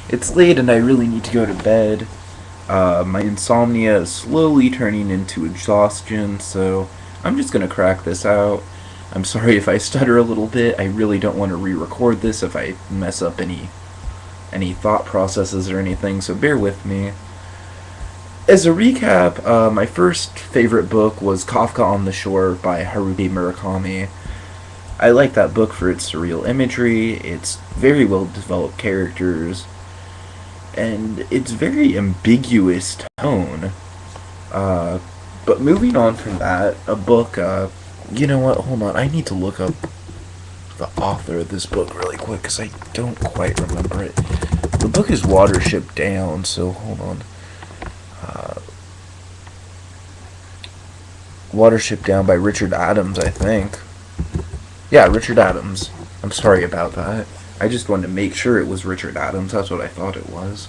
It's late and I really need to go to bed. My insomnia is slowly turning into exhaustion, so I'm just gonna crack this out. I'm sorry if I stutter a little bit. I really don't want to re-record this if I mess up any thought processes or anything, so bear with me. As a recap, my first favorite book was Kafka on the Shore by Haruki Murakami. I like that book for its surreal imagery, its very well developed characters, and its very ambiguous tone. Uh, but moving on from that, a book, you know what, hold on, I need to look up the author of this book really quick because I don't quite remember it. The book is Watership Down, so hold on. Uh, Watership Down by Richard Adams, I think. Yeah, Richard Adams. I'm sorry about that. I just wanted to make sure it was Richard Adams. That's what I thought it was.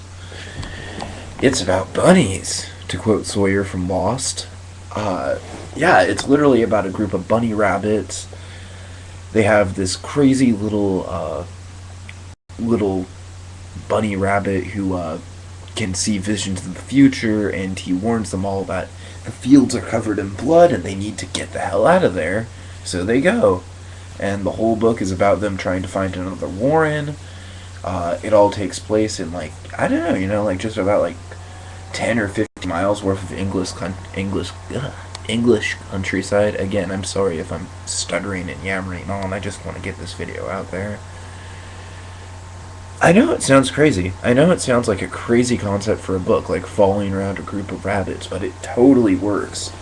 It's about bunnies, to quote Sawyer from Lost. Yeah, it's literally about a group of bunny rabbits. They have this crazy little bunny rabbit who can see visions of the future, and he warns them all that the fields are covered in blood and they need to get the hell out of there. So they go. And the whole book is about them trying to find another Warren. It all takes place in, like, I don't know, like just about like 10 or 50 miles worth of English countryside. Again, I'm sorry if I'm stuttering and yammering on. I just want to get this video out there. I know it sounds crazy. I know it sounds like a crazy concept for a book, like following around a group of rabbits, but it totally works.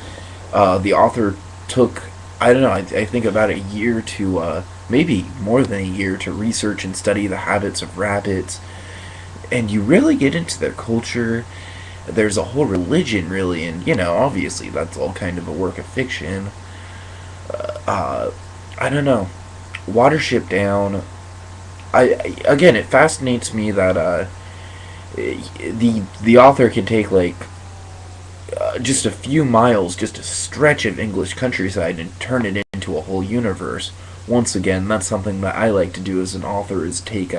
The author took, I don't know, I think about a year to, maybe more than a year to research and study the habits of rabbits, and you really get into their culture. There's a whole religion, really, and, obviously that's all kind of a work of fiction. I don't know. Watership Down, again, it fascinates me that the author can take like just a few miles, just a stretch of English countryside, and turn it into a whole universe. Once again, that's something that I like to do as an author, is take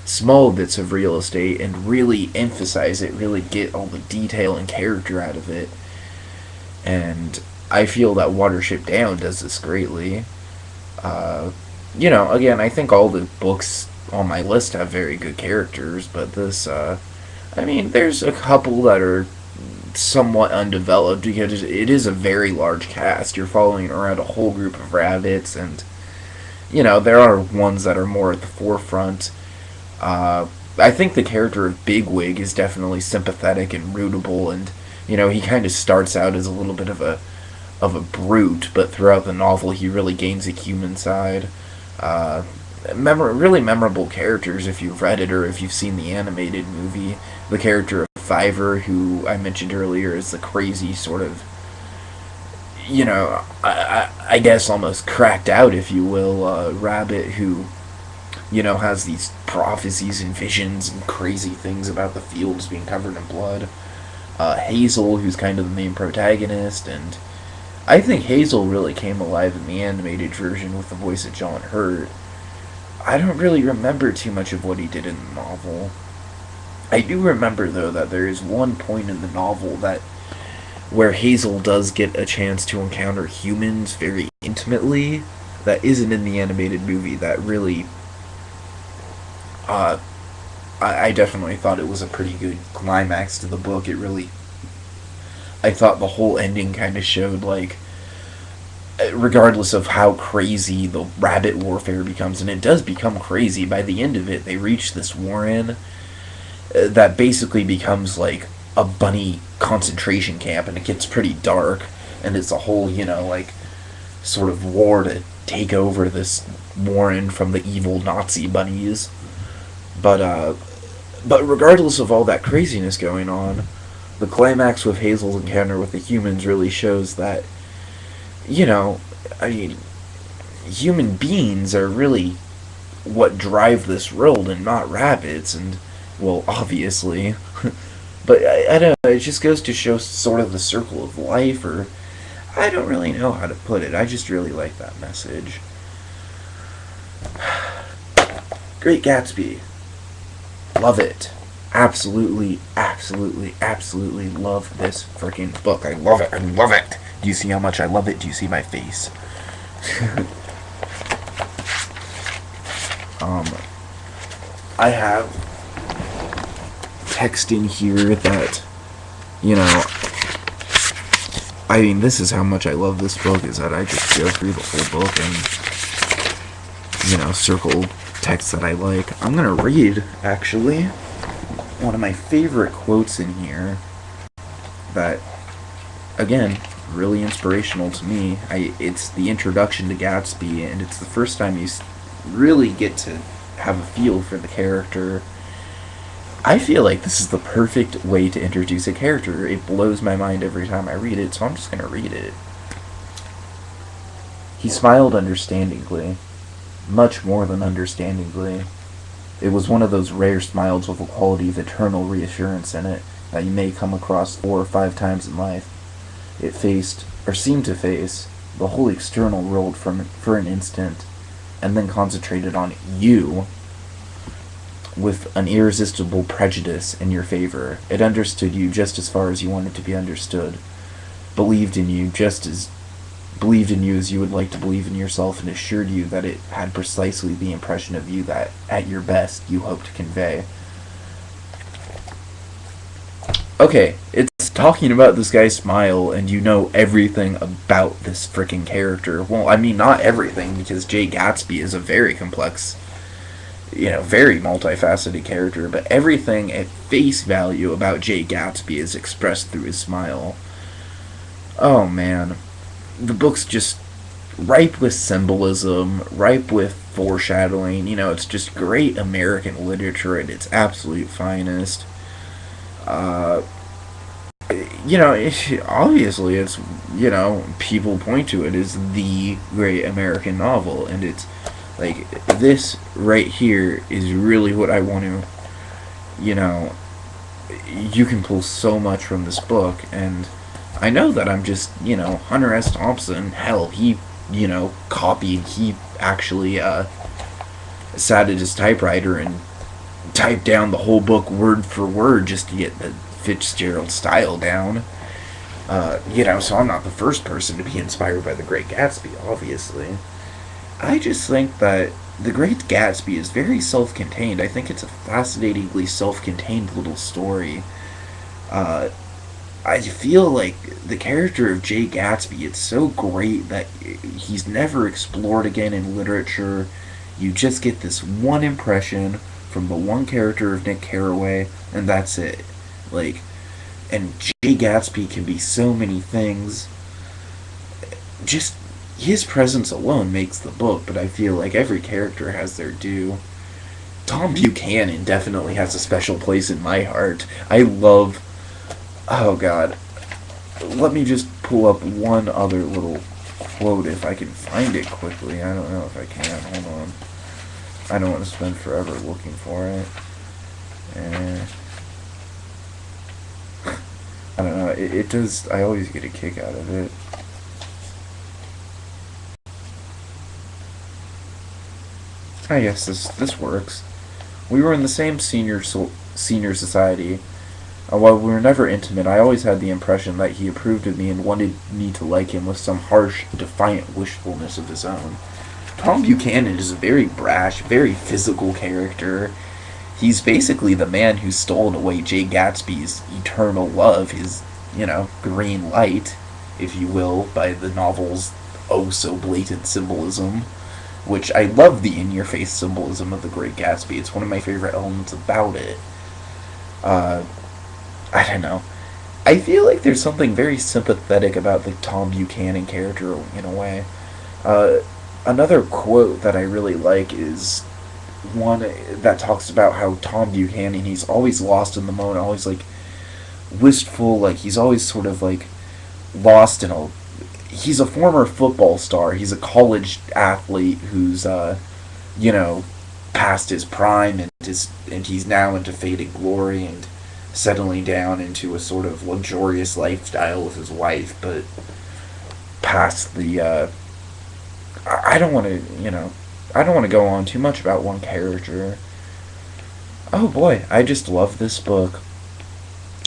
small bits of real estate and really emphasize it, really get all the detail and character out of it. And I feel that Watership Down does this greatly. Again, I think all the books on my list have very good characters, but this, there's a couple that are somewhat undeveloped because it is a very large cast. You're following around a whole group of rabbits, and, there are ones that are more at the forefront. I think the character of Bigwig is definitely sympathetic and rootable, and, he kind of starts out as a little bit of a brute, but throughout the novel he really gains a human side. Really memorable characters if you've read it or if you've seen the animated movie. The character of Fiver, who I mentioned earlier, is the crazy sort of, I guess almost cracked out, if you will, rabbit who, has these prophecies and visions and crazy things about the fields being covered in blood. Hazel, who's kind of the main protagonist, and I think Hazel really came alive in the animated version with the voice of John Hurt. I don't really remember too much of what he did in the novel. I do remember, though, that there is one point in the novel where Hazel does get a chance to encounter humans very intimately that isn't in the animated movie. That really, I definitely thought it was a pretty good climax to the book. I thought the whole ending kind of showed, like, regardless of how crazy the rabbit warfare becomes, and it does become crazy, by the end of it, they reach this warren that basically becomes like a bunny concentration camp, and it gets pretty dark, and it's a whole, like, sort of war to take over this warren from the evil Nazi bunnies. But regardless of all that craziness going on, the climax with Hazel's encounter with the humans really shows that, human beings are really what drive this world and not rabbits, and, well, obviously. But I don't know, it just goes to show sort of the circle of life, or I don't really know how to put it. I just really like that message. Great Gatsby. Love it. Absolutely, absolutely, absolutely love this freaking book. I love it. I love it. Do you see how much I love it? Do you see my face? um, I have text in here that, you know, I mean, this is how much I love this book, is that I just go through the whole book and, you know, circle text that I like. I'm gonna read, actually, one of my favorite quotes in here that, again, really inspirational to me. It's the introduction to Gatsby, and it's the first time you really get to have a feel for the character. I feel like this is the perfect way to introduce a character. It blows my mind every time I read it, so I'm just gonna read it. He smiled understandingly, much more than understandingly. It was one of those rare smiles with a quality of eternal reassurance in it that you may come across 4 or 5 times in life. It faced, or seemed to face, the whole external world for an instant, and then concentrated on you with an irresistible prejudice in your favor. It understood you just as far as you wanted to be understood, believed in you as you would like to believe in yourself, and assured you that it had precisely the impression of you that, at your best, you hoped to convey. Okay, it's talking about this guy's smile, and you know everything about this freaking character. Well, I mean, not everything, because Jay Gatsby is a very complex, very multifaceted character, but everything at face value about Jay Gatsby is expressed through his smile. Oh man. The book's just ripe with symbolism, ripe with foreshadowing. It's just great American literature at its absolute finest. Uh, Obviously it's, people point to it as the great American novel, and it's like, this right here is really what I want to, you can pull so much from this book, and I know that I'm just, Hunter S. Thompson, hell, he, copied, he actually, sat at his typewriter and typed down the whole book word for word just to get the Fitzgerald style down. So I'm not the first person to be inspired by The Great Gatsby, obviously. I just think that The Great Gatsby is very self-contained. I think it's a fascinatingly self-contained little story. I feel like the character of Jay Gatsby, it's so great that he's never explored again in literature. You just get this one impression from the one character of Nick Carraway, and that's it. And Jay Gatsby can be so many things. Just his presence alone makes the book, but I feel like every character has their due. Tom Buchanan definitely has a special place in my heart. I love... Oh god. Let me just pull up one other little quote if I can find it quickly. I don't know if I can. Hold on. I don't want to spend forever looking for it. I don't know. It does... I always get a kick out of it. I guess this works. We were in the same senior society. While we were never intimate, I always had the impression that he approved of me and wanted me to like him with some harsh, defiant wishfulness of his own. Tom Buchanan is a very brash, very physical character. He's basically the man who's stolen away Jay Gatsby's eternal love, his, green light, if you will, by the novel's oh-so-blatant symbolism, which I love the in-your-face symbolism of The Great Gatsby. It's one of my favorite elements about it. I don't know. I feel like there's something very sympathetic about the Tom Buchanan character in a way. Another quote that I really like is one that talks about how Tom Buchanan, he's always lost in the moment, always wistful, he's always sort of lost in a... He's a former football star. He's a college athlete who's, past his prime, and he's now into faded glory and settling down into a sort of luxurious lifestyle with his wife, but past the, I don't want to go on too much about one character. Oh boy, I just love this book.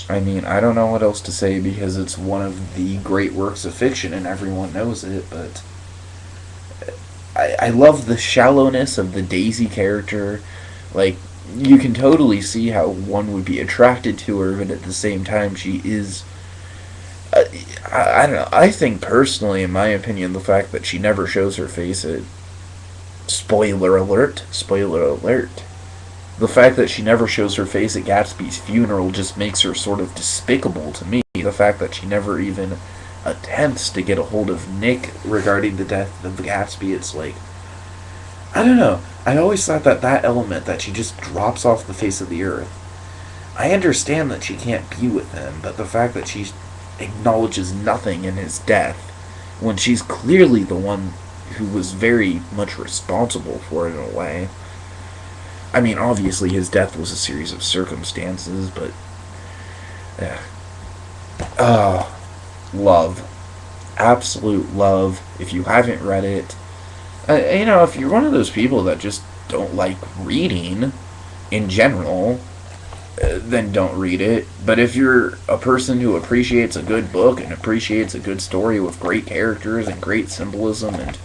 I mean, I don't know what else to say because it's one of the great works of fiction and everyone knows it, but I love the shallowness of the Daisy character. Like, you can totally see how one would be attracted to her, but at the same time, she is. I don't know. I think personally, in my opinion, the fact that she never shows her face at. Spoiler alert. Spoiler alert. The fact that she never shows her face at Gatsby's funeral just makes her sort of despicable to me. The fact that she never even attempts to get a hold of Nick regarding the death of Gatsby, it's like, I don't know. I always thought that that element that she just drops off the face of the earth. I understand that she can't be with him, but the fact that she acknowledges nothing in his death when she's clearly the one who was very much responsible for it in a way. I mean, obviously his death was a series of circumstances, but yeah. Oh, love, absolute love. If you haven't read it, if you're one of those people that just don't like reading in general, then don't read it. But if you're a person who appreciates a good book and appreciates a good story with great characters and great symbolism and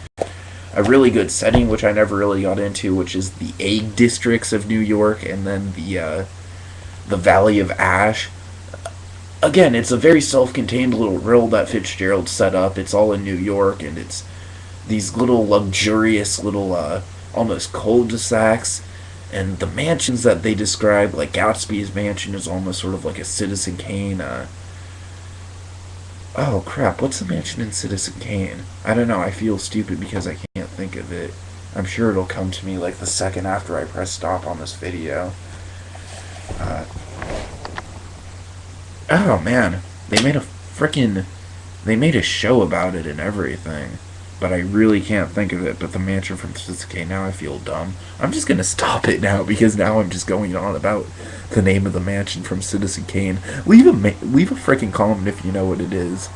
a really good setting, which I never really got into, which is the egg districts of New York and then the Valley of Ash. Again, it's a very self-contained little world that Fitzgerald set up. It's all in New York, and it's these little luxurious little almost cul-de-sacs, and the mansions that they describe, like Gatsby's mansion, is almost sort of like a Citizen Kane. Oh crap! What's the mansion in Citizen Kane? I don't know. I feel stupid because I can't think of it. I'm sure it'll come to me like the second after I press stop on this video. Uh, oh man, they made a show about it and everything, but I really can't think of it. But the mansion from Citizen, now I feel dumb. I'm just gonna stop it now because now I'm just going on about the name of the mansion from Citizen Kane. Leave a freaking comment if you know what it is.